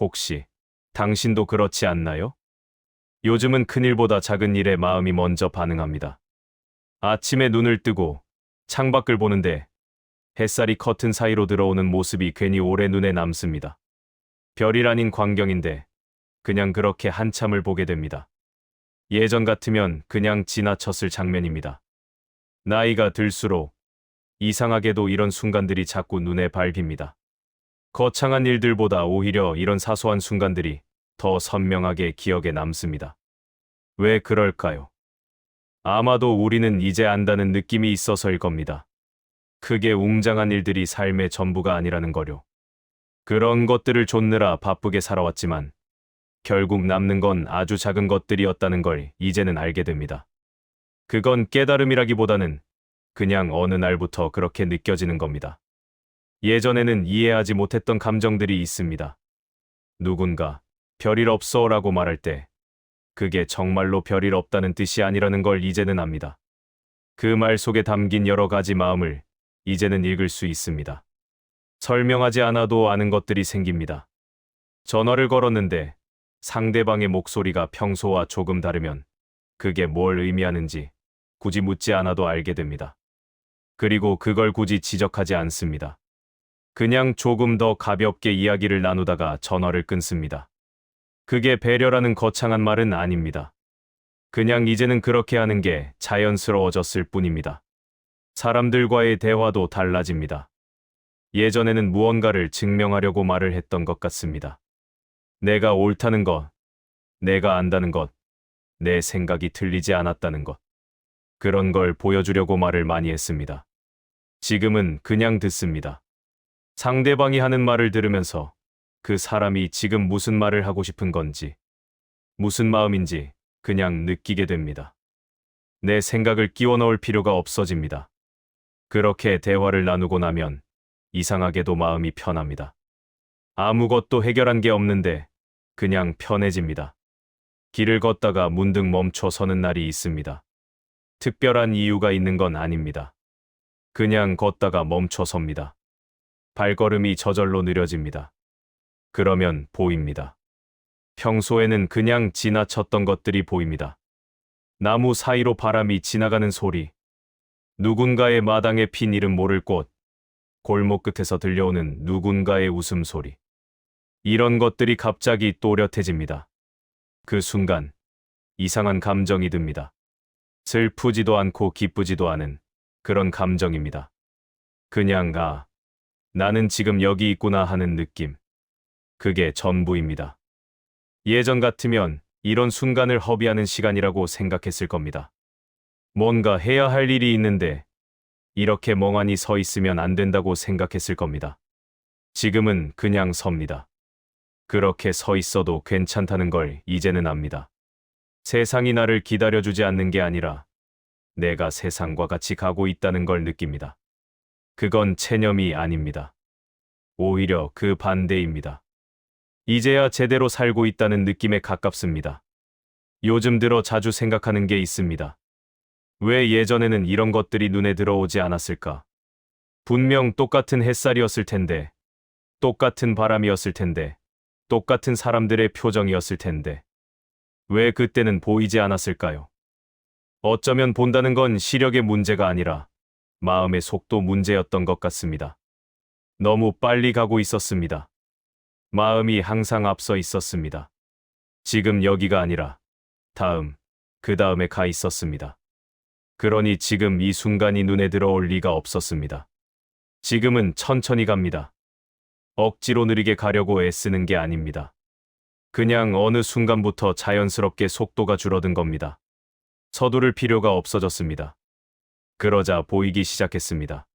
혹시 당신도 그렇지 않나요? 요즘은 큰일보다 작은 일에 마음이 먼저 반응합니다. 아침에 눈을 뜨고 창밖을 보는데 햇살이 커튼 사이로 들어오는 모습이 괜히 오래 눈에 남습니다. 별일 아닌 광경인데 그냥 그렇게 한참을 보게 됩니다. 예전 같으면 그냥 지나쳤을 장면입니다. 나이가 들수록 이상하게도 이런 순간들이 자꾸 눈에 밟힙니다. 거창한 일들보다 오히려 이런 사소한 순간들이 더 선명하게 기억에 남습니다. 왜 그럴까요? 아마도 우리는 이제 안다는 느낌이 있어서일 겁니다. 크게 웅장한 일들이 삶의 전부가 아니라는 거요. 그런 것들을 좇느라 바쁘게 살아왔지만 결국 남는 건 아주 작은 것들이었다는 걸 이제는 알게 됩니다. 그건 깨달음이라기보다는 그냥 어느 날부터 그렇게 느껴지는 겁니다. 예전에는 이해하지 못했던 감정들이 있습니다. 누군가 별일 없어라고 말할 때 그게 정말로 별일 없다는 뜻이 아니라는 걸 이제는 압니다. 그 말 속에 담긴 여러 가지 마음을 이제는 읽을 수 있습니다. 설명하지 않아도 아는 것들이 생깁니다. 전화를 걸었는데 상대방의 목소리가 평소와 조금 다르면 그게 뭘 의미하는지 굳이 묻지 않아도 알게 됩니다. 그리고 그걸 굳이 지적하지 않습니다. 그냥 조금 더 가볍게 이야기를 나누다가 전화를 끊습니다. 그게 배려라는 거창한 말은 아닙니다. 그냥 이제는 그렇게 하는 게 자연스러워졌을 뿐입니다. 사람들과의 대화도 달라집니다. 예전에는 무언가를 증명하려고 말을 했던 것 같습니다. 내가 옳다는 것, 내가 안다는 것, 내 생각이 틀리지 않았다는 것. 그런 걸 보여주려고 말을 많이 했습니다. 지금은 그냥 듣습니다. 상대방이 하는 말을 들으면서 그 사람이 지금 무슨 말을 하고 싶은 건지, 무슨 마음인지 그냥 느끼게 됩니다. 내 생각을 끼워 넣을 필요가 없어집니다. 그렇게 대화를 나누고 나면 이상하게도 마음이 편합니다. 아무것도 해결한 게 없는데 그냥 편해집니다. 길을 걷다가 문득 멈춰 서는 날이 있습니다. 특별한 이유가 있는 건 아닙니다. 그냥 걷다가 멈춰 섭니다. 발걸음이 저절로 느려집니다. 그러면 보입니다. 평소에는 그냥 지나쳤던 것들이 보입니다. 나무 사이로 바람이 지나가는 소리, 누군가의 마당에 핀 이름 모를 꽃, 골목 끝에서 들려오는 누군가의 웃음소리. 이런 것들이 갑자기 또렷해집니다. 그 순간 이상한 감정이 듭니다. 슬프지도 않고 기쁘지도 않은 그런 감정입니다. 그냥 나는 지금 여기 있구나 하는 느낌. 그게 전부입니다. 예전 같으면 이런 순간을 허비하는 시간이라고 생각했을 겁니다. 뭔가 해야 할 일이 있는데 이렇게 멍하니 서 있으면 안 된다고 생각했을 겁니다. 지금은 그냥 섭니다. 그렇게 서 있어도 괜찮다는 걸 이제는 압니다. 세상이 나를 기다려주지 않는 게 아니라 내가 세상과 같이 가고 있다는 걸 느낍니다. 그건 체념이 아닙니다. 오히려 그 반대입니다. 이제야 제대로 살고 있다는 느낌에 가깝습니다. 요즘 들어 자주 생각하는 게 있습니다. 왜 예전에는 이런 것들이 눈에 들어오지 않았을까? 분명 똑같은 햇살이었을 텐데, 똑같은 바람이었을 텐데, 똑같은 사람들의 표정이었을 텐데, 왜 그때는 보이지 않았을까요? 어쩌면 본다는 건 시력의 문제가 아니라 마음의 속도 문제였던 것 같습니다. 너무 빨리 가고 있었습니다. 마음이 항상 앞서 있었습니다. 지금 여기가 아니라 그 다음에 가 있었습니다. 그러니 지금 이 순간이 눈에 들어올 리가 없었습니다. 지금은 천천히 갑니다. 억지로 느리게 가려고 애쓰는 게 아닙니다. 그냥 어느 순간부터 자연스럽게 속도가 줄어든 겁니다. 서두를 필요가 없어졌습니다. 그러자 보이기 시작했습니다.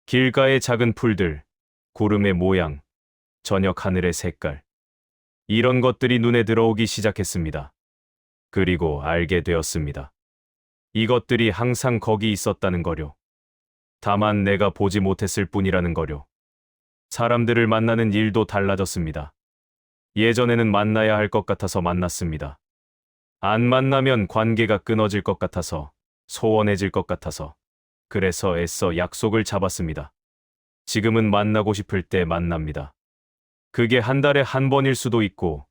길가의 작은 풀들, 구름의 모양, 저녁 하늘의 색깔. 이런 것들이 눈에 들어오기 시작했습니다. 그리고 알게 되었습니다. 이것들이 항상 거기 있었다는 거요. 다만 내가 보지 못했을 뿐이라는 거요. 사람들을 만나는 일도 달라졌습니다. 예전에는 만나야 할 것 같아서 만났습니다. 안 만나면 관계가 끊어질 것 같아서, 소원해질 것 같아서, 그래서 애써 약속을 잡았습니다. 지금은 만나고 싶을 때 만납니다. 그게 한 달에 한 번일 수도 있고,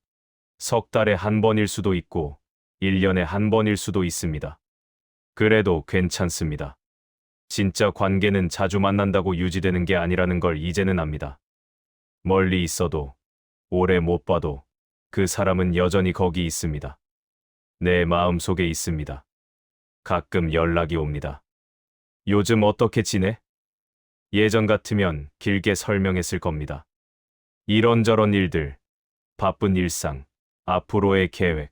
석 달에 한 번일 수도 있고, 1년에 한 번일 수도 있습니다. 그래도 괜찮습니다. 진짜 관계는 자주 만난다고 유지되는 게 아니라는 걸 이제는 압니다. 멀리 있어도, 오래 못 봐도 그 사람은 여전히 거기 있습니다. 내 마음 속에 있습니다. 가끔 연락이 옵니다. 요즘 어떻게 지내? 예전 같으면 길게 설명했을 겁니다. 이런저런 일들, 바쁜 일상, 앞으로의 계획,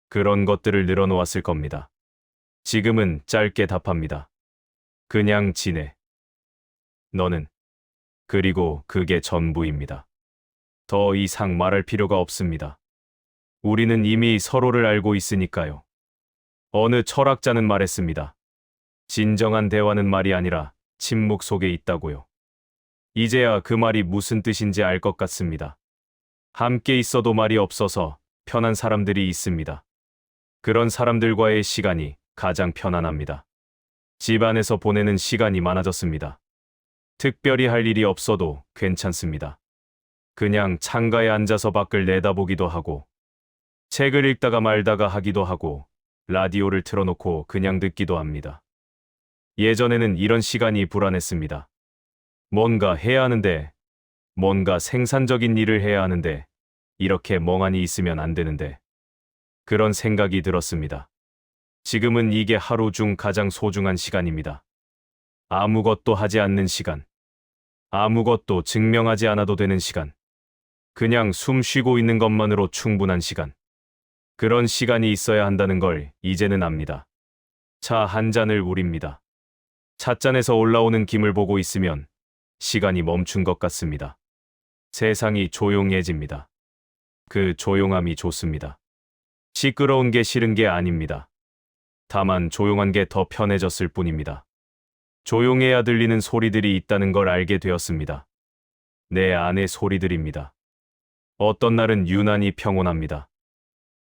그런 것들을 늘어놓았을 겁니다. 지금은 짧게 답합니다. 그냥 지내. 너는. 그리고 그게 전부입니다. 더 이상 말할 필요가 없습니다. 우리는 이미 서로를 알고 있으니까요. 어느 철학자는 말했습니다. 진정한 대화는 말이 아니라 침묵 속에 있다고요. 이제야 그 말이 무슨 뜻인지 알 것 같습니다. 함께 있어도 말이 없어서 편한 사람들이 있습니다. 그런 사람들과의 시간이 가장 편안합니다. 집 안에서 보내는 시간이 많아졌습니다. 특별히 할 일이 없어도 괜찮습니다. 그냥 창가에 앉아서 밖을 내다보기도 하고, 책을 읽다가 말다가 하기도 하고, 라디오를 틀어놓고 그냥 듣기도 합니다. 예전에는 이런 시간이 불안했습니다. 뭔가 해야 하는데, 뭔가 생산적인 일을 해야 하는데, 이렇게 멍하니 있으면 안 되는데, 그런 생각이 들었습니다. 지금은 이게 하루 중 가장 소중한 시간입니다. 아무것도 하지 않는 시간. 아무것도 증명하지 않아도 되는 시간. 그냥 숨 쉬고 있는 것만으로 충분한 시간. 그런 시간이 있어야 한다는 걸 이제는 압니다. 차 한 잔을 우립니다. 찻잔에서 올라오는 김을 보고 있으면 시간이 멈춘 것 같습니다. 세상이 조용해집니다. 그 조용함이 좋습니다. 시끄러운 게 싫은 게 아닙니다. 다만 조용한 게 더 편해졌을 뿐입니다. 조용해야 들리는 소리들이 있다는 걸 알게 되었습니다. 내 안의 소리들입니다. 어떤 날은 유난히 평온합니다.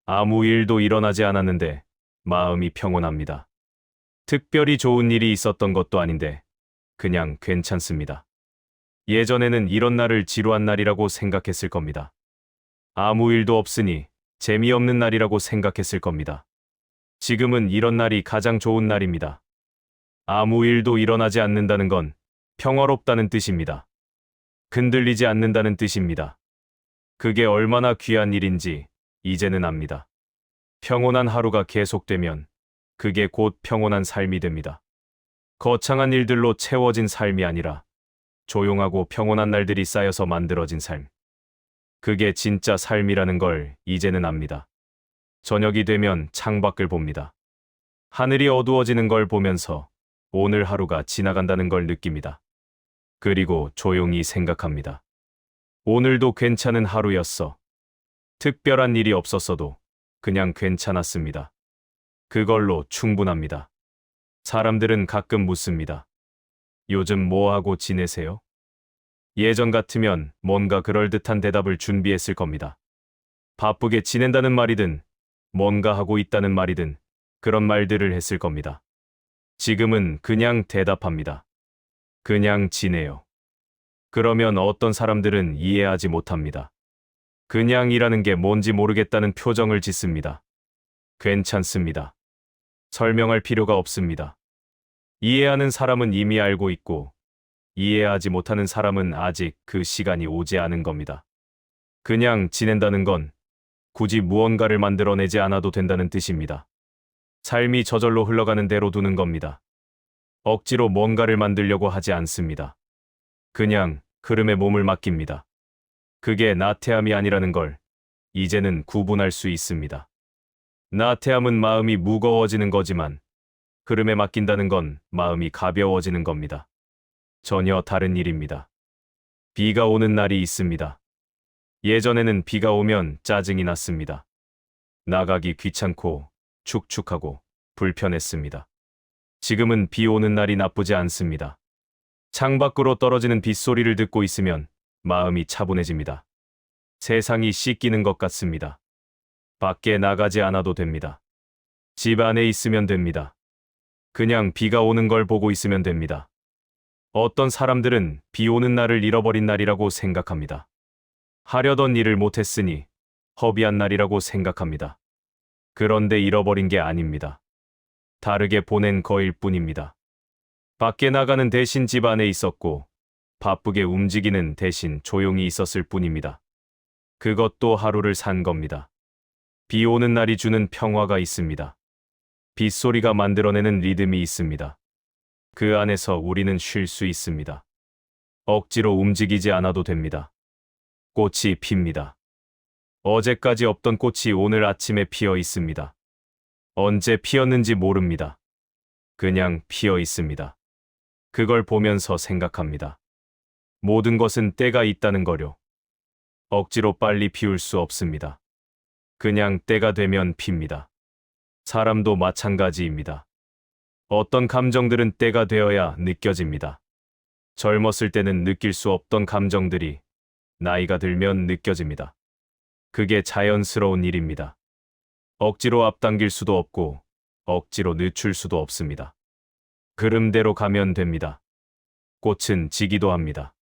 아무 일도 일어나지 않았는데 마음이 평온합니다. 특별히 좋은 일이 있었던 것도 아닌데 그냥 괜찮습니다. 예전에는 이런 날을 지루한 날이라고 생각했을 겁니다. 아무 일도 없으니 재미없는 날이라고 생각했을 겁니다. 지금은 이런 날이 가장 좋은 날입니다. 아무 일도 일어나지 않는다는 건 평화롭다는 뜻입니다. 흔들리지 않는다는 뜻입니다. 그게 얼마나 귀한 일인지 이제는 압니다. 평온한 하루가 계속되면 그게 곧 평온한 삶이 됩니다. 거창한 일들로 채워진 삶이 아니라 조용하고 평온한 날들이 쌓여서 만들어진 삶. 그게 진짜 삶이라는 걸 이제는 압니다. 저녁이 되면 창밖을 봅니다. 하늘이 어두워지는 걸 보면서 오늘 하루가 지나간다는 걸 느낍니다. 그리고 조용히 생각합니다. 오늘도 괜찮은 하루였어. 특별한 일이 없었어도 그냥 괜찮았습니다. 그걸로 충분합니다. 사람들은 가끔 묻습니다. 요즘 뭐 하고 지내세요? 예전 같으면 뭔가 그럴듯한 대답을 준비했을 겁니다. 바쁘게 지낸다는 말이든 뭔가 하고 있다는 말이든 그런 말들을 했을 겁니다. 지금은 그냥 대답합니다. 그냥 지내요. 그러면 어떤 사람들은 이해하지 못합니다. 그냥 일하는 게 뭔지 모르겠다는 표정을 짓습니다. 괜찮습니다. 설명할 필요가 없습니다. 이해하는 사람은 이미 알고 있고, 이해하지 못하는 사람은 아직 그 시간이 오지 않은 겁니다. 그냥 지낸다는 건 굳이 무언가를 만들어내지 않아도 된다는 뜻입니다. 삶이 저절로 흘러가는 대로 두는 겁니다. 억지로 뭔가를 만들려고 하지 않습니다. 그냥 흐름에 몸을 맡깁니다. 그게 나태함이 아니라는 걸 이제는 구분할 수 있습니다. 나태함은 마음이 무거워지는 거지만 흐름에 맡긴다는 건 마음이 가벼워지는 겁니다. 전혀 다른 일입니다. 비가 오는 날이 있습니다. 예전에는 비가 오면 짜증이 났습니다. 나가기 귀찮고 축축하고 불편했습니다. 지금은 비 오는 날이 나쁘지 않습니다. 창밖으로 떨어지는 빗소리를 듣고 있으면 마음이 차분해집니다. 세상이 씻기는 것 같습니다. 밖에 나가지 않아도 됩니다. 집 안에 있으면 됩니다. 그냥 비가 오는 걸 보고 있으면 됩니다. 어떤 사람들은 비 오는 날을 잃어버린 날이라고 생각합니다. 하려던 일을 못했으니 허비한 날이라고 생각합니다. 그런데 잃어버린 게 아닙니다. 다르게 보낸 거일 뿐입니다. 밖에 나가는 대신 집 안에 있었고 바쁘게 움직이는 대신 조용히 있었을 뿐입니다. 그것도 하루를 산 겁니다. 비 오는 날이 주는 평화가 있습니다. 빗소리가 만들어내는 리듬이 있습니다. 그 안에서 우리는 쉴 수 있습니다. 억지로 움직이지 않아도 됩니다. 꽃이 핍니다. 어제까지 없던 꽃이 오늘 아침에 피어 있습니다. 언제 피었는지 모릅니다. 그냥 피어 있습니다. 그걸 보면서 생각합니다. 모든 것은 때가 있다는 거요. 억지로 빨리 피울 수 없습니다. 그냥 때가 되면 핍니다. 사람도 마찬가지입니다. 어떤 감정들은 때가 되어야 느껴집니다. 젊었을 때는 느낄 수 없던 감정들이 나이가 들면 느껴집니다. 그게 자연스러운 일입니다. 억지로 앞당길 수도 없고 억지로 늦출 수도 없습니다. 흐름대로 가면 됩니다. 꽃은 지기도 합니다.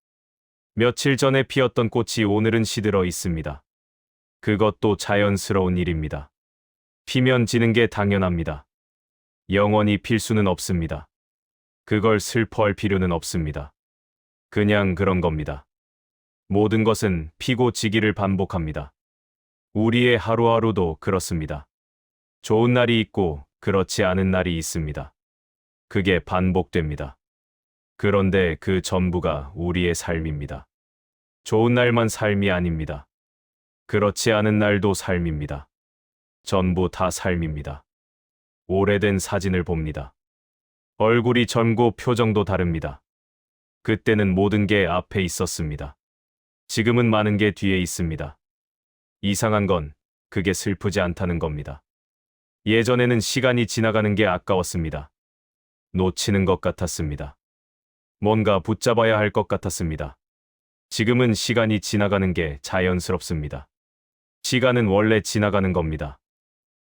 며칠 전에 피었던 꽃이 오늘은 시들어 있습니다. 그것도 자연스러운 일입니다. 피면 지는 게 당연합니다. 영원히 필 수는 없습니다. 그걸 슬퍼할 필요는 없습니다. 그냥 그런 겁니다. 모든 것은 피고 지기를 반복합니다. 우리의 하루하루도 그렇습니다. 좋은 날이 있고 그렇지 않은 날이 있습니다. 그게 반복됩니다. 그런데 그 전부가 우리의 삶입니다. 좋은 날만 삶이 아닙니다. 그렇지 않은 날도 삶입니다. 전부 다 삶입니다. 오래된 사진을 봅니다. 얼굴이 젊고 표정도 다릅니다. 그때는 모든 게 앞에 있었습니다. 지금은 많은 게 뒤에 있습니다. 이상한 건 그게 슬프지 않다는 겁니다. 예전에는 시간이 지나가는 게 아까웠습니다. 놓치는 것 같았습니다. 뭔가 붙잡아야 할 것 같았습니다. 지금은 시간이 지나가는 게 자연스럽습니다. 시간은 원래 지나가는 겁니다.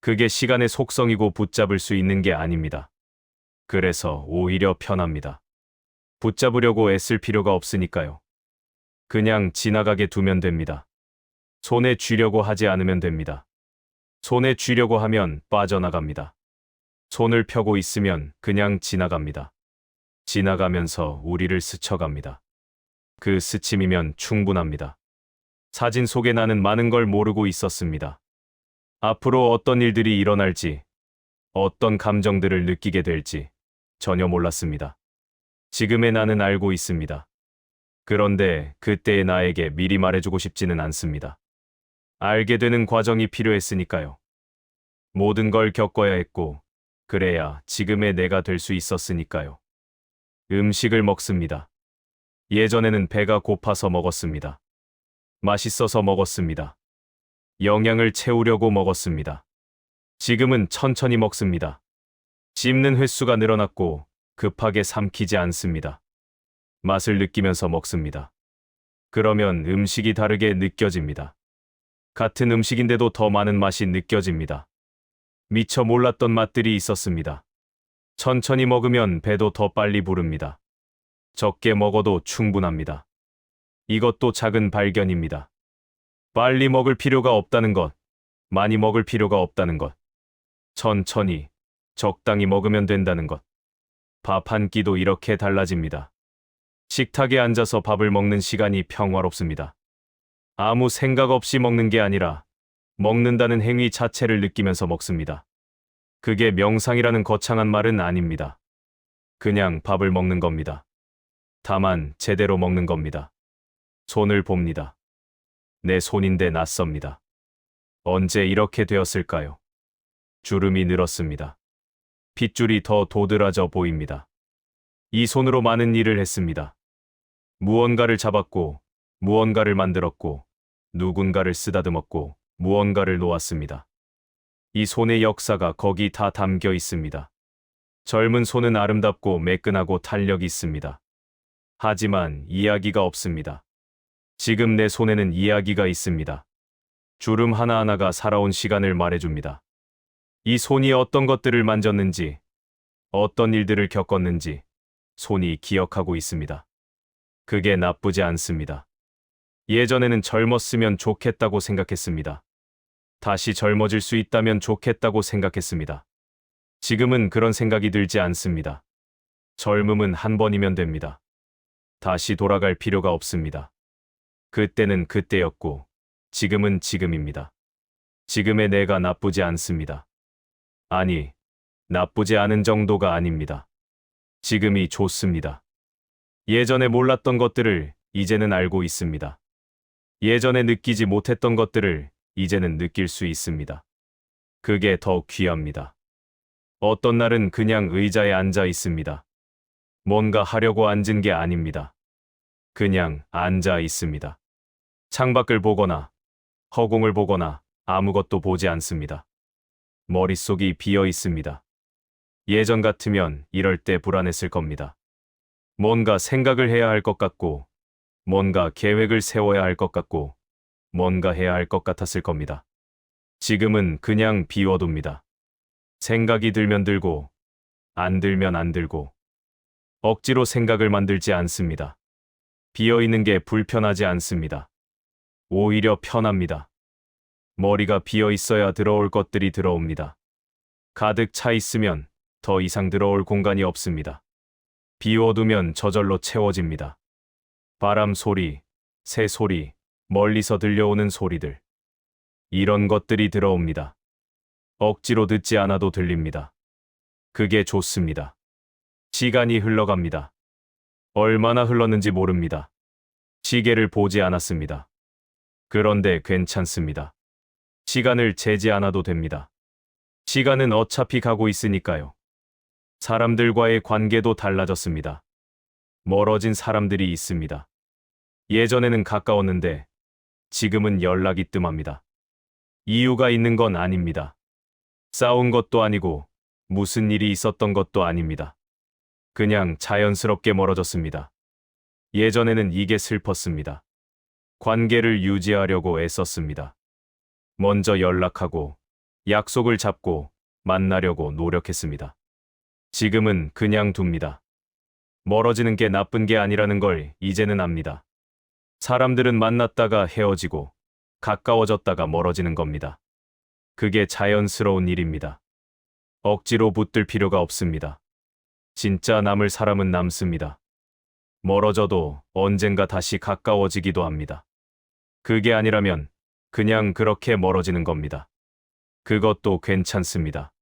그게 시간의 속성이고 붙잡을 수 있는 게 아닙니다. 그래서 오히려 편합니다. 붙잡으려고 애쓸 필요가 없으니까요. 그냥 지나가게 두면 됩니다. 손에 쥐려고 하지 않으면 됩니다. 손에 쥐려고 하면 빠져나갑니다. 손을 펴고 있으면 그냥 지나갑니다. 지나가면서 우리를 스쳐갑니다. 그 스침이면 충분합니다. 사진 속에 나는 많은 걸 모르고 있었습니다. 앞으로 어떤 일들이 일어날지, 어떤 감정들을 느끼게 될지 전혀 몰랐습니다. 지금의 나는 알고 있습니다. 그런데 그때의 나에게 미리 말해주고 싶지는 않습니다. 알게 되는 과정이 필요했으니까요. 모든 걸 겪어야 했고, 그래야 지금의 내가 될 수 있었으니까요. 음식을 먹습니다. 예전에는 배가 고파서 먹었습니다. 맛있어서 먹었습니다. 영양을 채우려고 먹었습니다. 지금은 천천히 먹습니다. 씹는 횟수가 늘어났고 급하게 삼키지 않습니다. 맛을 느끼면서 먹습니다. 그러면 음식이 다르게 느껴집니다. 같은 음식인데도 더 많은 맛이 느껴집니다. 미처 몰랐던 맛들이 있었습니다. 천천히 먹으면 배도 더 빨리 부릅니다. 적게 먹어도 충분합니다. 이것도 작은 발견입니다. 빨리 먹을 필요가 없다는 것, 많이 먹을 필요가 없다는 것, 천천히, 적당히 먹으면 된다는 것. 밥 한 끼도 이렇게 달라집니다. 식탁에 앉아서 밥을 먹는 시간이 평화롭습니다. 아무 생각 없이 먹는 게 아니라 먹는다는 행위 자체를 느끼면서 먹습니다. 그게 명상이라는 거창한 말은 아닙니다. 그냥 밥을 먹는 겁니다. 다만 제대로 먹는 겁니다. 손을 봅니다. 내 손인데 낯섭니다. 언제 이렇게 되었을까요? 주름이 늘었습니다. 핏줄이 더 도드라져 보입니다. 이 손으로 많은 일을 했습니다. 무언가를 잡았고, 무언가를 만들었고, 누군가를 쓰다듬었고, 무언가를 놓았습니다. 이 손의 역사가 거기 다 담겨 있습니다. 젊은 손은 아름답고 매끈하고 탄력이 있습니다. 하지만 이야기가 없습니다. 지금 내 손에는 이야기가 있습니다. 주름 하나하나가 살아온 시간을 말해줍니다. 이 손이 어떤 것들을 만졌는지, 어떤 일들을 겪었는지 손이 기억하고 있습니다. 그게 나쁘지 않습니다. 예전에는 젊었으면 좋겠다고 생각했습니다. 다시 젊어질 수 있다면 좋겠다고 생각했습니다. 지금은 그런 생각이 들지 않습니다. 젊음은 한 번이면 됩니다. 다시 돌아갈 필요가 없습니다. 그때는 그때였고, 지금은 지금입니다. 지금의 내가 나쁘지 않습니다. 아니, 나쁘지 않은 정도가 아닙니다. 지금이 좋습니다. 예전에 몰랐던 것들을 이제는 알고 있습니다. 예전에 느끼지 못했던 것들을 이제는 느낄 수 있습니다. 그게 더 귀합니다. 어떤 날은 그냥 의자에 앉아 있습니다. 뭔가 하려고 앉은 게 아닙니다. 그냥 앉아 있습니다. 창밖을 보거나 허공을 보거나 아무것도 보지 않습니다. 머릿속이 비어 있습니다. 예전 같으면 이럴 때 불안했을 겁니다. 뭔가 생각을 해야 할 것 같고, 뭔가 계획을 세워야 할 것 같고, 뭔가 해야 할 것 같았을 겁니다. 지금은 그냥 비워둡니다. 생각이 들면 들고, 안 들면 안 들고, 억지로 생각을 만들지 않습니다. 비어있는 게 불편하지 않습니다. 오히려 편합니다. 머리가 비어 있어야 들어올 것들이 들어옵니다. 가득 차 있으면 더 이상 들어올 공간이 없습니다. 비워두면 저절로 채워집니다. 바람 소리, 새 소리, 멀리서 들려오는 소리들. 이런 것들이 들어옵니다. 억지로 듣지 않아도 들립니다. 그게 좋습니다. 시간이 흘러갑니다. 얼마나 흘렀는지 모릅니다. 시계를 보지 않았습니다. 그런데 괜찮습니다. 시간을 재지 않아도 됩니다. 시간은 어차피 가고 있으니까요. 사람들과의 관계도 달라졌습니다. 멀어진 사람들이 있습니다. 예전에는 가까웠는데 지금은 연락이 뜸합니다. 이유가 있는 건 아닙니다. 싸운 것도 아니고 무슨 일이 있었던 것도 아닙니다. 그냥 자연스럽게 멀어졌습니다. 예전에는 이게 슬펐습니다. 관계를 유지하려고 애썼습니다. 먼저 연락하고 약속을 잡고 만나려고 노력했습니다. 지금은 그냥 둡니다. 멀어지는 게 나쁜 게 아니라는 걸 이제는 압니다. 사람들은 만났다가 헤어지고 가까워졌다가 멀어지는 겁니다. 그게 자연스러운 일입니다. 억지로 붙들 필요가 없습니다. 진짜 남을 사람은 남습니다. 멀어져도 언젠가 다시 가까워지기도 합니다. 그게 아니라면 그냥 그렇게 멀어지는 겁니다. 그것도 괜찮습니다.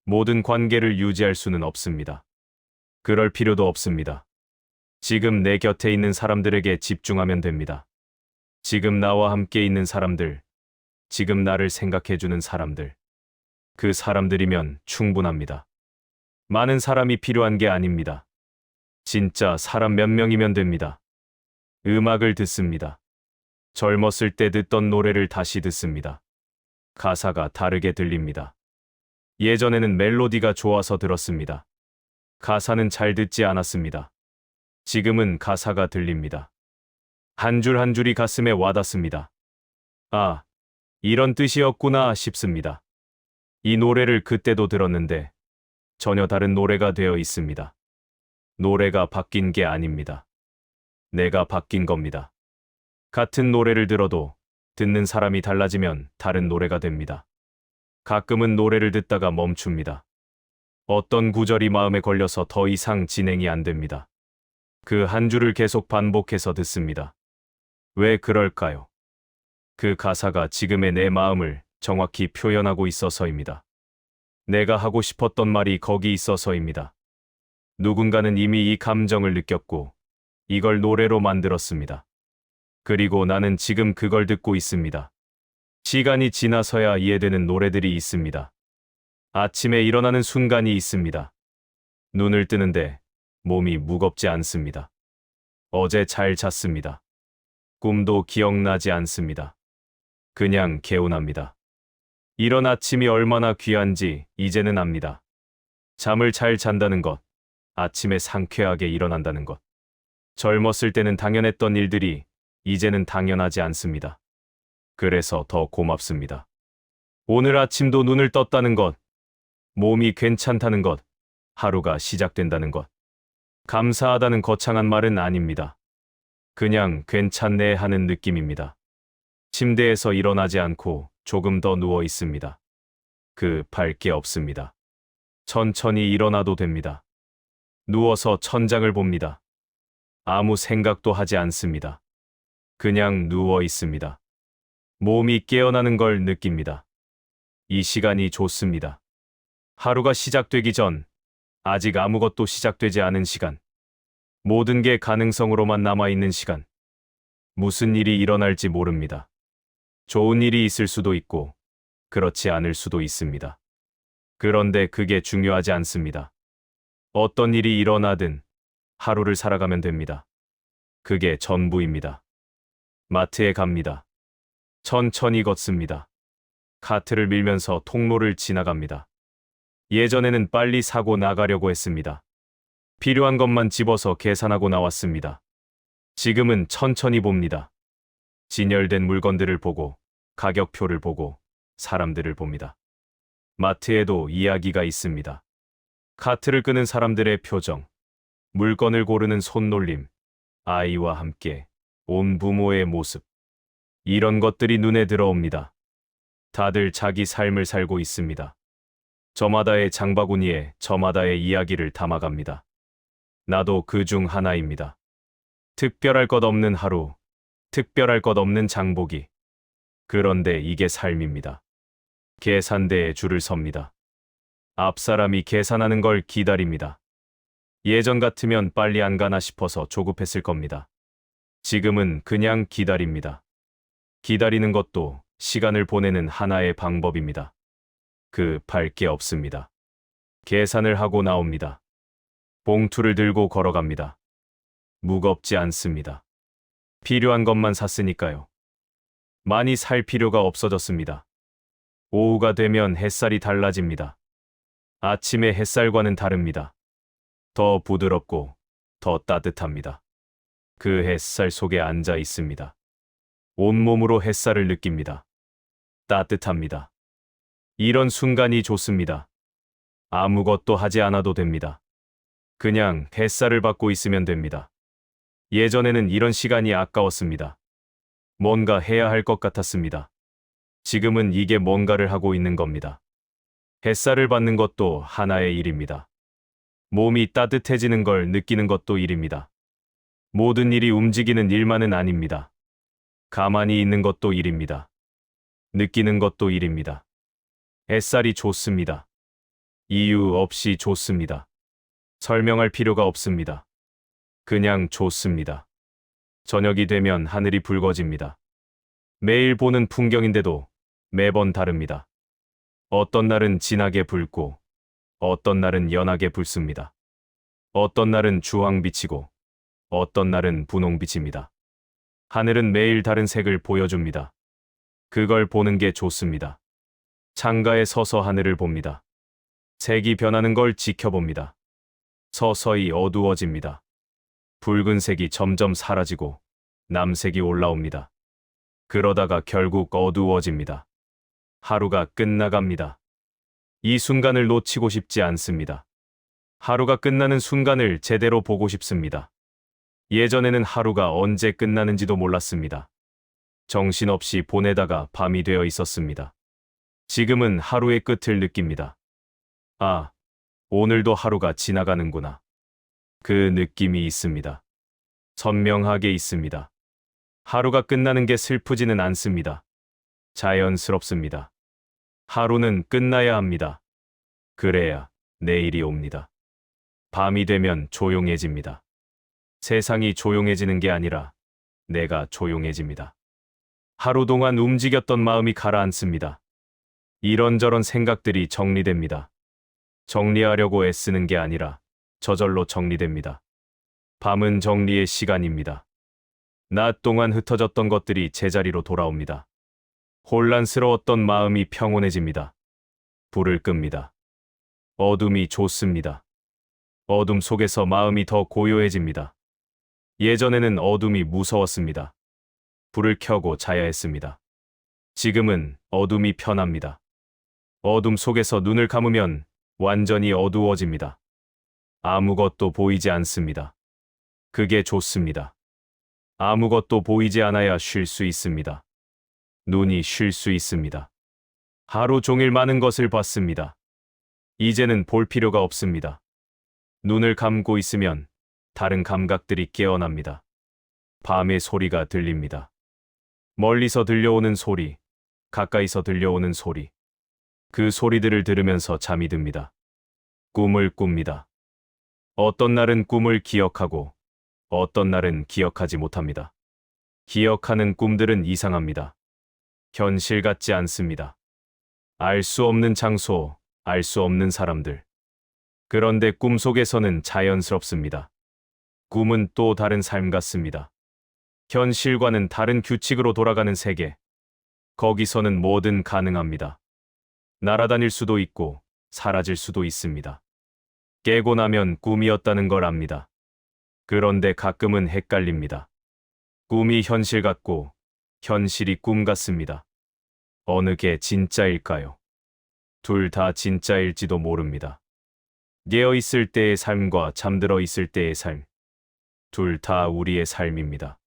모든 관계를 유지할 수는 없습니다. 그럴 필요도 없습니다. 지금 내 곁에 있는 사람들에게 집중하면 됩니다. 지금 나와 함께 있는 사람들, 지금 나를 생각해주는 사람들. 그 사람들이면 충분합니다. 많은 사람이 필요한 게 아닙니다. 진짜 사람 몇 명이면 됩니다. 음악을 듣습니다. 젊었을 때 듣던 노래를 다시 듣습니다. 가사가 다르게 들립니다. 예전에는 멜로디가 좋아서 들었습니다. 가사는 잘 듣지 않았습니다. 지금은 가사가 들립니다. 한 줄 한 줄이 가슴에 와닿습니다. 아, 이런 뜻이었구나 싶습니다. 이 노래를 그때도 들었는데 전혀 다른 노래가 되어 있습니다. 노래가 바뀐 게 아닙니다. 내가 바뀐 겁니다. 같은 노래를 들어도 듣는 사람이 달라지면 다른 노래가 됩니다. 가끔은 노래를 듣다가 멈춥니다. 어떤 구절이 마음에 걸려서 더 이상 진행이 안 됩니다. 그 한 줄을 계속 반복해서 듣습니다. 왜 그럴까요? 그 가사가 지금의 내 마음을 정확히 표현하고 있어서입니다. 내가 하고 싶었던 말이 거기 있어서입니다. 누군가는 이미 이 감정을 느꼈고 이걸 노래로 만들었습니다. 그리고 나는 지금 그걸 듣고 있습니다. 시간이 지나서야 이해되는 노래들이 있습니다. 아침에 일어나는 순간이 있습니다. 눈을 뜨는데 몸이 무겁지 않습니다. 어제 잘 잤습니다. 꿈도 기억나지 않습니다. 그냥 개운합니다. 이런 아침이 얼마나 귀한지 이제는 압니다. 잠을 잘 잔다는 것, 아침에 상쾌하게 일어난다는 것. 젊었을 때는 당연했던 일들이 이제는 당연하지 않습니다. 그래서 더 고맙습니다. 오늘 아침도 눈을 떴다는 것, 몸이 괜찮다는 것, 하루가 시작된다는 것. 감사하다는 거창한 말은 아닙니다. 그냥 괜찮네 하는 느낌입니다. 침대에서 일어나지 않고 조금 더 누워 있습니다. 발 게 없습니다. 천천히 일어나도 됩니다. 누워서 천장을 봅니다. 아무 생각도 하지 않습니다. 그냥 누워 있습니다. 몸이 깨어나는 걸 느낍니다. 이 시간이 좋습니다. 하루가 시작되기 전, 아직 아무것도 시작되지 않은 시간. 모든 게 가능성으로만 남아있는 시간. 무슨 일이 일어날지 모릅니다. 좋은 일이 있을 수도 있고, 그렇지 않을 수도 있습니다. 그런데 그게 중요하지 않습니다. 어떤 일이 일어나든 하루를 살아가면 됩니다. 그게 전부입니다. 마트에 갑니다. 천천히 걷습니다. 카트를 밀면서 통로를 지나갑니다. 예전에는 빨리 사고 나가려고 했습니다. 필요한 것만 집어서 계산하고 나왔습니다. 지금은 천천히 봅니다. 진열된 물건들을 보고, 가격표를 보고, 사람들을 봅니다. 마트에도 이야기가 있습니다. 카트를 끄는 사람들의 표정, 물건을 고르는 손놀림, 아이와 함께 온 부모의 모습. 이런 것들이 눈에 들어옵니다. 다들 자기 삶을 살고 있습니다. 저마다의 장바구니에 저마다의 이야기를 담아갑니다. 나도 그 중 하나입니다. 특별할 것 없는 하루, 특별할 것 없는 장보기. 그런데 이게 삶입니다. 계산대에 줄을 섭니다. 앞 사람이 계산하는 걸 기다립니다. 예전 같으면 빨리 안 가나 싶어서 조급했을 겁니다. 지금은 그냥 기다립니다. 기다리는 것도 시간을 보내는 하나의 방법입니다. 발 게 없습니다. 계산을 하고 나옵니다. 봉투를 들고 걸어갑니다. 무겁지 않습니다. 필요한 것만 샀으니까요. 많이 살 필요가 없어졌습니다. 오후가 되면 햇살이 달라집니다. 아침의 햇살과는 다릅니다. 더 부드럽고 더 따뜻합니다. 그 햇살 속에 앉아 있습니다. 온몸으로 햇살을 느낍니다. 따뜻합니다. 이런 순간이 좋습니다. 아무것도 하지 않아도 됩니다. 그냥 햇살을 받고 있으면 됩니다. 예전에는 이런 시간이 아까웠습니다. 뭔가 해야 할 것 같았습니다. 지금은 이게 뭔가를 하고 있는 겁니다. 햇살을 받는 것도 하나의 일입니다. 몸이 따뜻해지는 걸 느끼는 것도 일입니다. 모든 일이 움직이는 일만은 아닙니다. 가만히 있는 것도 일입니다. 느끼는 것도 일입니다. 햇살이 좋습니다. 이유 없이 좋습니다. 설명할 필요가 없습니다. 그냥 좋습니다. 저녁이 되면 하늘이 붉어집니다. 매일 보는 풍경인데도 매번 다릅니다. 어떤 날은 진하게 붉고, 어떤 날은 연하게 붉습니다. 어떤 날은 주황빛이고, 어떤 날은 분홍빛입니다. 하늘은 매일 다른 색을 보여줍니다. 그걸 보는 게 좋습니다. 창가에 서서 하늘을 봅니다. 색이 변하는 걸 지켜봅니다. 서서히 어두워집니다. 붉은색이 점점 사라지고 남색이 올라옵니다. 그러다가 결국 어두워집니다. 하루가 끝나갑니다. 이 순간을 놓치고 싶지 않습니다. 하루가 끝나는 순간을 제대로 보고 싶습니다. 예전에는 하루가 언제 끝나는지도 몰랐습니다. 정신없이 보내다가 밤이 되어 있었습니다. 지금은 하루의 끝을 느낍니다. 아, 오늘도 하루가 지나가는구나. 그 느낌이 있습니다. 선명하게 있습니다. 하루가 끝나는 게 슬프지는 않습니다. 자연스럽습니다. 하루는 끝나야 합니다. 그래야 내일이 옵니다. 밤이 되면 조용해집니다. 세상이 조용해지는 게 아니라 내가 조용해집니다. 하루 동안 움직였던 마음이 가라앉습니다. 이런저런 생각들이 정리됩니다. 정리하려고 애쓰는 게 아니라 저절로 정리됩니다. 밤은 정리의 시간입니다. 낮 동안 흩어졌던 것들이 제자리로 돌아옵니다. 혼란스러웠던 마음이 평온해집니다. 불을 끕니다. 어둠이 좋습니다. 어둠 속에서 마음이 더 고요해집니다. 예전에는 어둠이 무서웠습니다. 불을 켜고 자야 했습니다. 지금은 어둠이 편합니다. 어둠 속에서 눈을 감으면 완전히 어두워집니다. 아무것도 보이지 않습니다. 그게 좋습니다. 아무것도 보이지 않아야 쉴 수 있습니다. 눈이 쉴 수 있습니다. 하루 종일 많은 것을 봤습니다. 이제는 볼 필요가 없습니다. 눈을 감고 있으면 다른 감각들이 깨어납니다. 밤의 소리가 들립니다. 멀리서 들려오는 소리, 가까이서 들려오는 소리. 그 소리들을 들으면서 잠이 듭니다. 꿈을 꿉니다. 어떤 날은 꿈을 기억하고 어떤 날은 기억하지 못합니다. 기억하는 꿈들은 이상합니다. 현실 같지 않습니다. 알 수 없는 장소, 알 수 없는 사람들. 그런데 꿈속에서는 자연스럽습니다. 꿈은 또 다른 삶 같습니다. 현실과는 다른 규칙으로 돌아가는 세계. 거기서는 뭐든 가능합니다. 날아다닐 수도 있고 사라질 수도 있습니다. 깨고 나면 꿈이었다는 걸 압니다. 그런데 가끔은 헷갈립니다. 꿈이 현실 같고 현실이 꿈 같습니다. 어느 게 진짜일까요? 둘 다 진짜일지도 모릅니다. 깨어 있을 때의 삶과 잠들어 있을 때의 삶. 둘 다 우리의 삶입니다.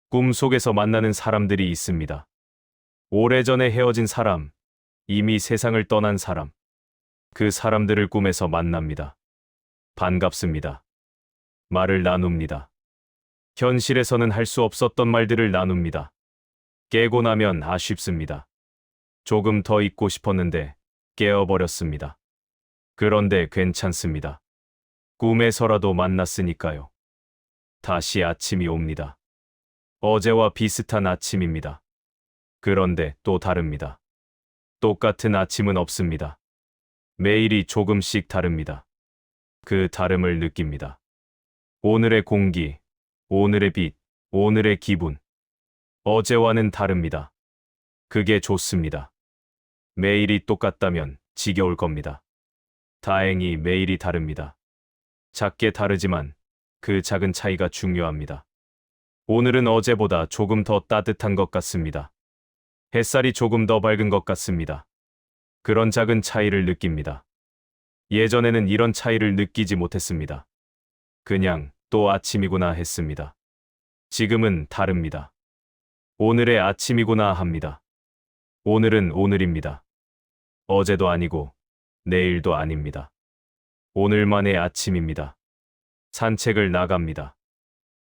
꿈 속에서 만나는 사람들이 있습니다. 오래전에 헤어진 사람, 이미 세상을 떠난 사람. 그 사람들을 꿈에서 만납니다. 반갑습니다. 말을 나눕니다. 현실에서는 할 수 없었던 말들을 나눕니다. 깨고 나면 아쉽습니다. 조금 더 있고 싶었는데 깨어버렸습니다. 그런데 괜찮습니다. 꿈에서라도 만났으니까요. 다시 아침이 옵니다. 어제와 비슷한 아침입니다. 그런데 또 다릅니다. 똑같은 아침은 없습니다. 매일이 조금씩 다릅니다. 그 다름을 느낍니다. 오늘의 공기, 오늘의 빛, 오늘의 기분. 어제와는 다릅니다. 그게 좋습니다. 매일이 똑같다면 지겨울 겁니다. 다행히 매일이 다릅니다. 작게 다르지만 그 작은 차이가 중요합니다. 오늘은 어제보다 조금 더 따뜻한 것 같습니다. 햇살이 조금 더 밝은 것 같습니다. 그런 작은 차이를 느낍니다. 예전에는 이런 차이를 느끼지 못했습니다. 그냥 또 아침이구나 했습니다. 지금은 다릅니다. 오늘의 아침이구나 합니다. 오늘은 오늘입니다. 어제도 아니고 내일도 아닙니다. 오늘만의 아침입니다. 산책을 나갑니다.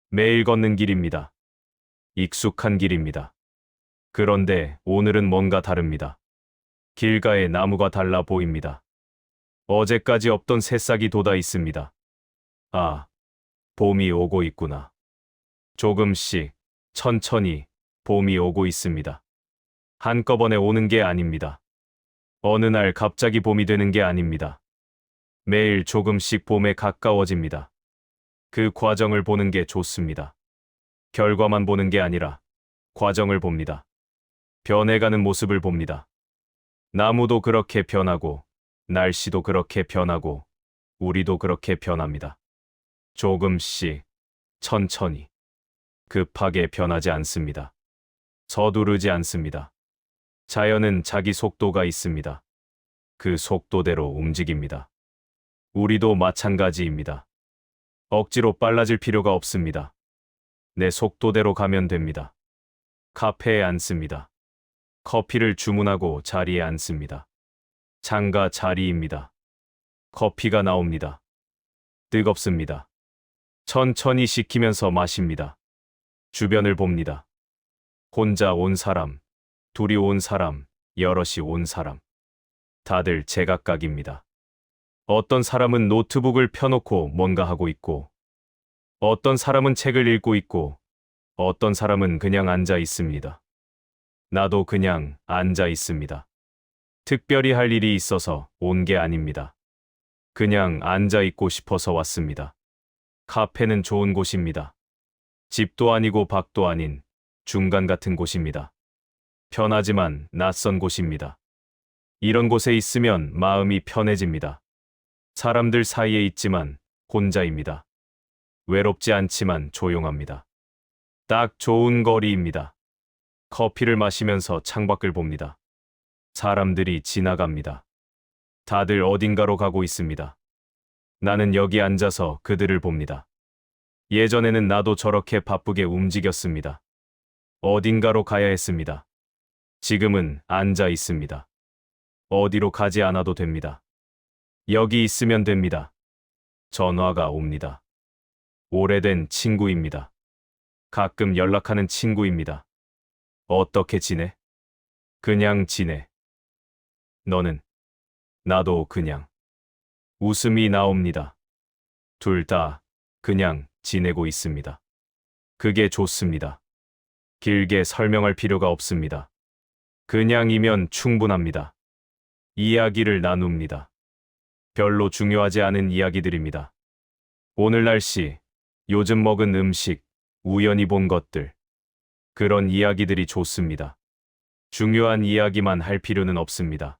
매일 걷는 길입니다. 익숙한 길입니다. 그런데 오늘은 뭔가 다릅니다. 길가에 나무가 달라 보입니다. 어제까지 없던 새싹이 돋아 있습니다. 아, 봄이 오고 있구나. 조금씩, 천천히 봄이 오고 있습니다. 한꺼번에 오는 게 아닙니다. 어느 날 갑자기 봄이 되는 게 아닙니다. 매일 조금씩 봄에 가까워집니다. 그 과정을 보는 게 좋습니다. 결과만 보는 게 아니라 과정을 봅니다. 변해가는 모습을 봅니다. 나무도 그렇게 변하고, 날씨도 그렇게 변하고, 우리도 그렇게 변합니다. 조금씩, 천천히. 급하게 변하지 않습니다. 서두르지 않습니다. 자연은 자기 속도가 있습니다. 그 속도대로 움직입니다. 우리도 마찬가지입니다. 억지로 빨라질 필요가 없습니다. 내 속도대로 가면 됩니다. 카페에 앉습니다. 커피를 주문하고 자리에 앉습니다. 창가 자리입니다. 커피가 나옵니다. 뜨겁습니다. 천천히 식히면서 마십니다. 주변을 봅니다. 혼자 온 사람, 둘이 온 사람, 여럿이 온 사람. 다들 제각각입니다. 어떤 사람은 노트북을 펴놓고 뭔가 하고 있고, 어떤 사람은 책을 읽고 있고, 어떤 사람은 그냥 앉아 있습니다. 나도 그냥 앉아 있습니다. 특별히 할 일이 있어서 온 게 아닙니다. 그냥 앉아 있고 싶어서 왔습니다. 카페는 좋은 곳입니다. 집도 아니고 밖도 아닌 중간 같은 곳입니다. 편하지만 낯선 곳입니다. 이런 곳에 있으면 마음이 편해집니다. 사람들 사이에 있지만 혼자입니다. 외롭지 않지만 조용합니다. 딱 좋은 거리입니다. 커피를 마시면서 창밖을 봅니다. 사람들이 지나갑니다. 다들 어딘가로 가고 있습니다. 나는 여기 앉아서 그들을 봅니다. 예전에는 나도 저렇게 바쁘게 움직였습니다. 어딘가로 가야 했습니다. 지금은 앉아 있습니다. 어디로 가지 않아도 됩니다. 여기 있으면 됩니다. 전화가 옵니다. 오래된 친구입니다. 가끔 연락하는 친구입니다. 어떻게 지내? 그냥 지내. 너는? 나도 그냥. 웃음이 나옵니다. 둘 다 그냥 지내고 있습니다. 그게 좋습니다. 길게 설명할 필요가 없습니다. 그냥이면 충분합니다. 이야기를 나눕니다. 별로 중요하지 않은 이야기들입니다. 오늘 날씨, 요즘 먹은 음식, 우연히 본 것들. 그런 이야기들이 좋습니다. 중요한 이야기만 할 필요는 없습니다.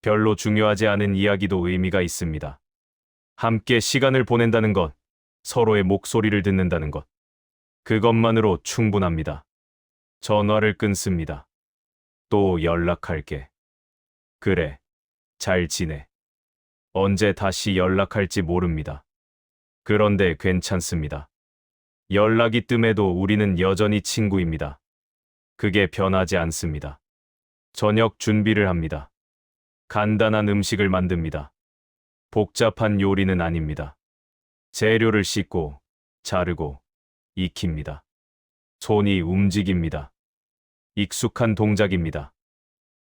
별로 중요하지 않은 이야기도 의미가 있습니다. 함께 시간을 보낸다는 것, 서로의 목소리를 듣는다는 것. 그것만으로 충분합니다. 전화를 끊습니다. 또 연락할게. 그래, 잘 지내. 언제 다시 연락할지 모릅니다. 그런데 괜찮습니다. 연락이 뜸해도 우리는 여전히 친구입니다. 그게 변하지 않습니다. 저녁 준비를 합니다. 간단한 음식을 만듭니다. 복잡한 요리는 아닙니다. 재료를 씻고, 자르고, 익힙니다. 손이 움직입니다. 익숙한 동작입니다.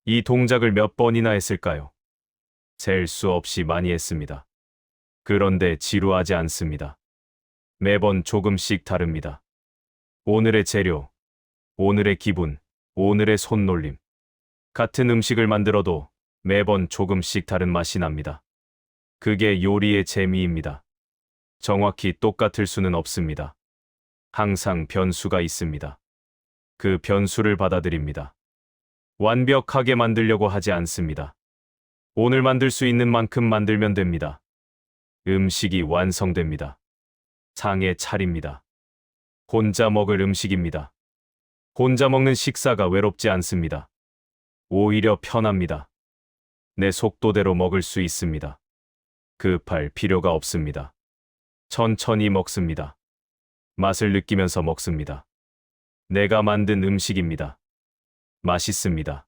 이 동작을 몇 번이나 했을까요? 셀 수 없이 많이 했습니다. 그런데 지루하지 않습니다. 매번 조금씩 다릅니다. 오늘의 재료, 오늘의 기분, 오늘의 손놀림. 같은 음식을 만들어도 매번 조금씩 다른 맛이 납니다. 그게 요리의 재미입니다. 정확히 똑같을 수는 없습니다. 항상 변수가 있습니다. 그 변수를 받아들입니다. 완벽하게 만들려고 하지 않습니다. 오늘 만들 수 있는 만큼 만들면 됩니다. 음식이 완성됩니다. 상에 차립니다. 혼자 먹을 음식입니다. 혼자 먹는 식사가 외롭지 않습니다. 오히려 편합니다. 내 속도대로 먹을 수 있습니다. 급할 필요가 없습니다. 천천히 먹습니다. 맛을 느끼면서 먹습니다. 내가 만든 음식입니다. 맛있습니다.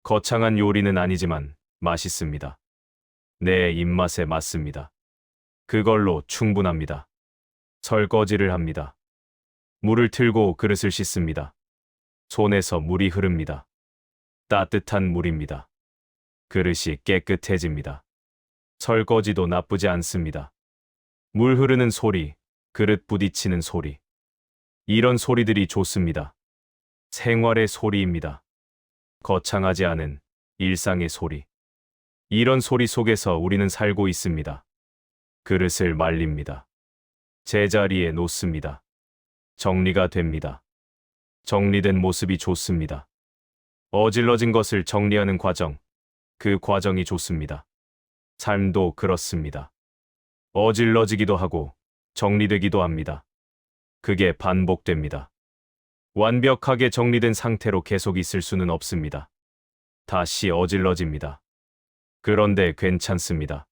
거창한 요리는 아니지만 맛있습니다. 내 입맛에 맞습니다. 그걸로 충분합니다. 설거지를 합니다. 물을 틀고 그릇을 씻습니다. 손에서 물이 흐릅니다. 따뜻한 물입니다. 그릇이 깨끗해집니다. 설거지도 나쁘지 않습니다. 물 흐르는 소리, 그릇 부딪히는 소리. 이런 소리들이 좋습니다. 생활의 소리입니다. 거창하지 않은 일상의 소리. 이런 소리 속에서 우리는 살고 있습니다. 그릇을 말립니다. 제자리에 놓습니다. 정리가 됩니다. 정리된 모습이 좋습니다. 어질러진 것을 정리하는 과정, 그 과정이 좋습니다. 삶도 그렇습니다. 어질러지기도 하고 정리되기도 합니다. 그게 반복됩니다. 완벽하게 정리된 상태로 계속 있을 수는 없습니다. 다시 어질러집니다. 그런데 괜찮습니다.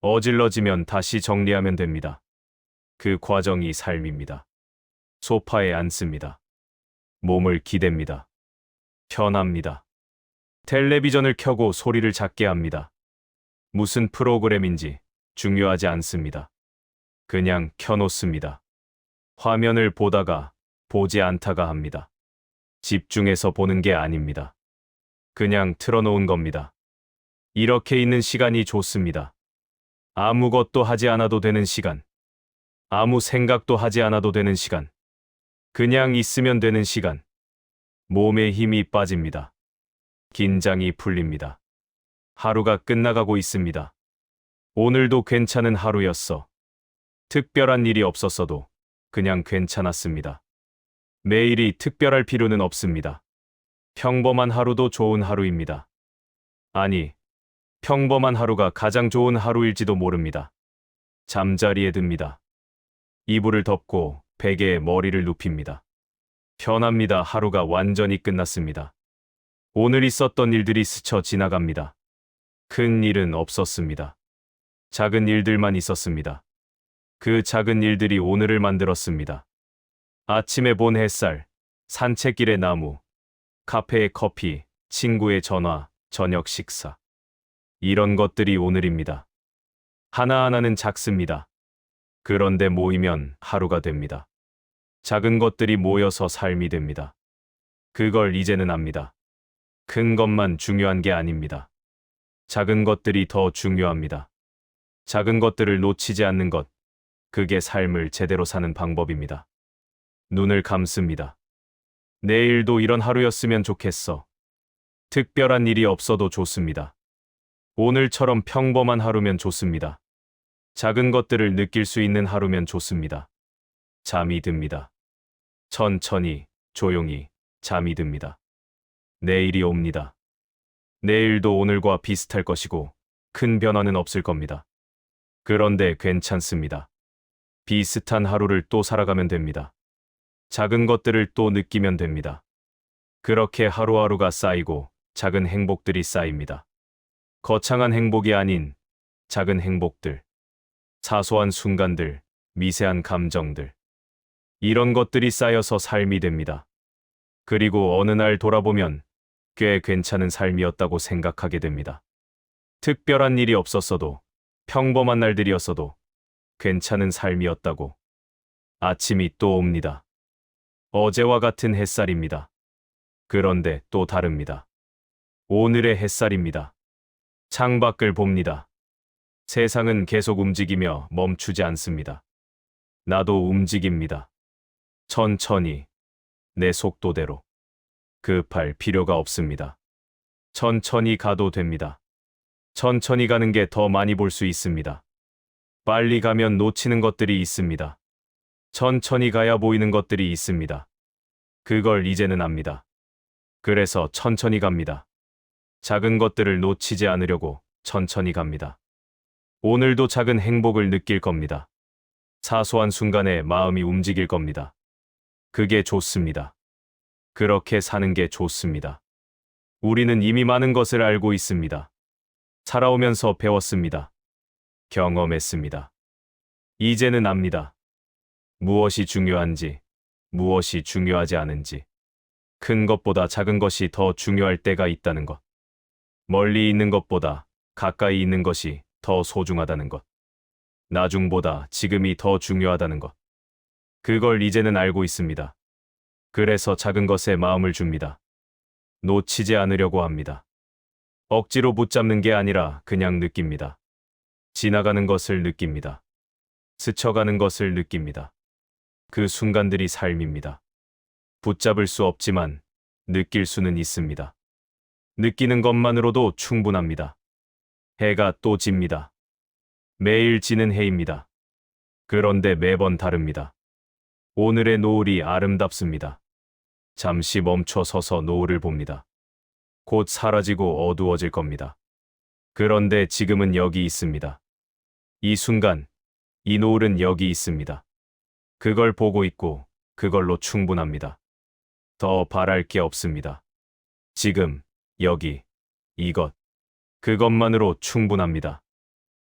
어질러지면 다시 정리하면 됩니다. 그 과정이 삶입니다. 소파에 앉습니다. 몸을 기댑니다. 편합니다. 텔레비전을 켜고 소리를 작게 합니다. 무슨 프로그램인지 중요하지 않습니다. 그냥 켜놓습니다. 화면을 보다가 보지 않다가 합니다. 집중해서 보는 게 아닙니다. 그냥 틀어놓은 겁니다. 이렇게 있는 시간이 좋습니다. 아무것도 하지 않아도 되는 시간. 아무 생각도 하지 않아도 되는 시간. 그냥 있으면 되는 시간. 몸에 힘이 빠집니다. 긴장이 풀립니다. 하루가 끝나가고 있습니다. 오늘도 괜찮은 하루였어. 특별한 일이 없었어도 그냥 괜찮았습니다. 매일이 특별할 필요는 없습니다. 평범한 하루도 좋은 하루입니다. 아니, 평범한 하루가 가장 좋은 하루일지도 모릅니다. 잠자리에 듭니다. 이불을 덮고 베개에 머리를 눕힙니다. 편합니다. 하루가 완전히 끝났습니다. 오늘 있었던 일들이 스쳐 지나갑니다. 큰 일은 없었습니다. 작은 일들만 있었습니다. 그 작은 일들이 오늘을 만들었습니다. 아침에 본 햇살, 산책길의 나무, 카페의 커피, 친구의 전화, 저녁 식사. 이런 것들이 오늘입니다. 하나하나는 작습니다. 그런데 모이면 하루가 됩니다. 작은 것들이 모여서 삶이 됩니다. 그걸 이제는 압니다. 큰 것만 중요한 게 아닙니다. 작은 것들이 더 중요합니다. 작은 것들을 놓치지 않는 것, 그게 삶을 제대로 사는 방법입니다. 눈을 감습니다. 내일도 이런 하루였으면 좋겠어. 특별한 일이 없어도 좋습니다. 오늘처럼 평범한 하루면 좋습니다. 작은 것들을 느낄 수 있는 하루면 좋습니다. 잠이 듭니다. 천천히, 조용히 잠이 듭니다. 내일이 옵니다. 내일도 오늘과 비슷할 것이고 큰 변화는 없을 겁니다. 그런데 괜찮습니다. 비슷한 하루를 또 살아가면 됩니다. 작은 것들을 또 느끼면 됩니다. 그렇게 하루하루가 쌓이고 작은 행복들이 쌓입니다. 거창한 행복이 아닌 작은 행복들, 사소한 순간들, 미세한 감정들. 이런 것들이 쌓여서 삶이 됩니다. 그리고 어느 날 돌아보면 꽤 괜찮은 삶이었다고 생각하게 됩니다. 특별한 일이 없었어도, 평범한 날들이었어도 괜찮은 삶이었다고. 아침이 또 옵니다. 어제와 같은 햇살입니다. 그런데 또 다릅니다. 오늘의 햇살입니다. 창밖을 봅니다. 세상은 계속 움직이며 멈추지 않습니다. 나도 움직입니다. 천천히, 내 속도대로. 급할 필요가 없습니다. 천천히 가도 됩니다. 천천히 가는 게 더 많이 볼 수 있습니다. 빨리 가면 놓치는 것들이 있습니다. 천천히 가야 보이는 것들이 있습니다. 그걸 이제는 압니다. 그래서 천천히 갑니다. 작은 것들을 놓치지 않으려고 천천히 갑니다. 오늘도 작은 행복을 느낄 겁니다. 사소한 순간에 마음이 움직일 겁니다. 그게 좋습니다. 그렇게 사는 게 좋습니다. 우리는 이미 많은 것을 알고 있습니다. 살아오면서 배웠습니다. 경험했습니다. 이제는 압니다. 무엇이 중요한지, 무엇이 중요하지 않은지. 큰 것보다 작은 것이 더 중요할 때가 있다는 것. 멀리 있는 것보다 가까이 있는 것이 더 소중하다는 것. 나중보다 지금이 더 중요하다는 것. 그걸 이제는 알고 있습니다. 그래서 작은 것에 마음을 줍니다. 놓치지 않으려고 합니다. 억지로 붙잡는 게 아니라 그냥 느낍니다. 지나가는 것을 느낍니다. 스쳐가는 것을 느낍니다. 그 순간들이 삶입니다. 붙잡을 수 없지만 느낄 수는 있습니다. 느끼는 것만으로도 충분합니다. 해가 또 집니다. 매일 지는 해입니다. 그런데 매번 다릅니다. 오늘의 노을이 아름답습니다. 잠시 멈춰 서서 노을을 봅니다. 곧 사라지고 어두워질 겁니다. 그런데 지금은 여기 있습니다. 이 순간, 이 노을은 여기 있습니다. 그걸 보고 있고 그걸로 충분합니다. 더 바랄 게 없습니다. 지금, 여기, 이것, 그것만으로 충분합니다.